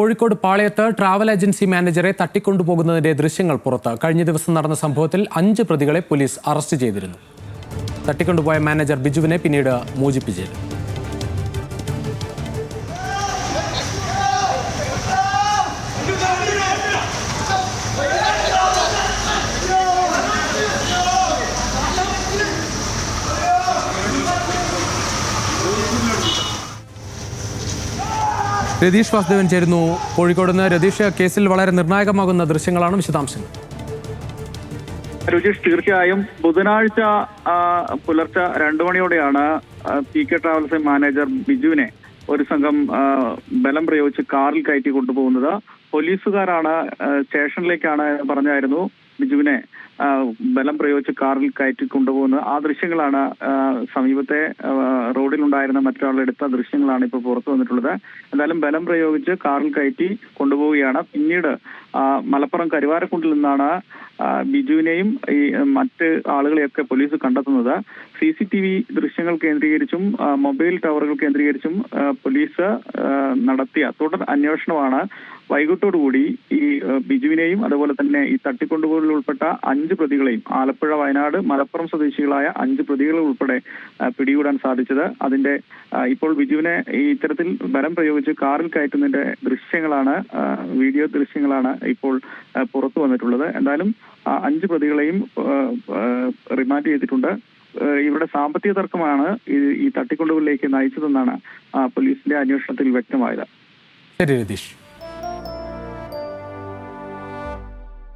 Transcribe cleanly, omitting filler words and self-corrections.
Kozhikode പാളയത്ത് travel agency മാനേജറെ തട്ടിക്കൊണ്ടുപോകുന്നതിന്റെ ദൃശ്യങ്ങൾ പുറത്ത്. കഴിഞ്ഞ ദിവസം നടന്ന സംഭവത്തിൽ 5 പ്രതികളെ പോലീസ് അറസ്റ്റ് ചെയ്തിരുന്നു. തട്ടിക്കൊണ്ടുപോയ മാനേജർ ബിജുവിനെ പിന്നീട് മോചിപ്പിച്ചിരുന്നു. രതീഷ് വാസുദേവൻ ചേരുന്നു കോഴിക്കോട് നിന്ന്. രതീഷ്, കേസിൽ വളരെ നിർണായകമാകുന്ന ദൃശ്യങ്ങളാണ്, വിശദാംശങ്ങൾ. രതീഷ്, തീർച്ചയായും ബുധനാഴ്ച പുലർച്ചെ 2 മണിയോടെയാണ് PK ട്രാവൽസ് മാനേജർ ബിജുവിനെ ഒരു സംഘം ബലം പ്രയോഗിച്ച് കാറിൽ കയറ്റി കൊണ്ടുപോകുന്നത്. പോലീസുകാരാണ് സ്റ്റേഷനിലേക്കാണ് പറഞ്ഞായിരുന്നു ബിജുവിനെ ബലം പ്രയോഗിച്ച് കാറിൽ കയറ്റി കൊണ്ടുപോകുന്നത്. ആ ദൃശ്യങ്ങളാണ് സമീപത്തെ റോഡിലുണ്ടായിരുന്ന മറ്റൊരാൾ എടുത്ത ദൃശ്യങ്ങളാണ് ഇപ്പോൾ പുറത്തു വന്നിട്ടുള്ളത്. എന്തായാലും ബലം പ്രയോഗിച്ച് കാറിൽ കയറ്റി കൊണ്ടുപോവുകയാണ്. പിന്നീട് മലപ്പുറം കരുവാരക്കുണ്ടിൽ നിന്നാണ് ബിജുവിനെയും ഈ മറ്റ് ആളുകളെയൊക്കെ പോലീസ് കണ്ടെത്തുന്നത്. CCTV ദൃശ്യങ്ങൾ കേന്ദ്രീകരിച്ചും മൊബൈൽ ടവറുകൾ കേന്ദ്രീകരിച്ചും പോലീസ് നടത്തിയ തുടർ അന്വേഷണമാണ് വൈകിട്ടോടുകൂടി ഈ ബിജുവിനെയും അതുപോലെ തന്നെ ഈ തട്ടിക്കൊണ്ടുപോകലിൽ ഉൾപ്പെട്ട 5 പ്രതികളെയും, ആലപ്പുഴ, വയനാട്, മലപ്പുറം സ്വദേശികളായ 5 പ്രതികളെ ഉൾപ്പെടെ പിടികൂടാൻ സാധിച്ചത്. അതിന്റെ ഇപ്പോൾ ബിജുവിനെ ഈ ഇത്തരത്തിൽ ബലം പ്രയോഗിച്ച് കാറിൽ കയറ്റുന്നതിന്റെ ദൃശ്യങ്ങളാണ്, വീഡിയോ ദൃശ്യങ്ങളാണ് ഇപ്പോൾ പുറത്തു വന്നിട്ടുള്ളത്. എന്തായാലും 5 പ്രതികളെയും റിമാൻഡ് ചെയ്തിട്ടുണ്ട്. ഇവരുടെ സാമ്പത്തിക തർക്കമാണ് ഈ തട്ടിക്കൊണ്ടുപോകലിലേക്ക് നയിച്ചതെന്നാണ് പോലീസിന്റെ അന്വേഷണത്തിൽ വ്യക്തമായത്. ശരി രതീഷ്.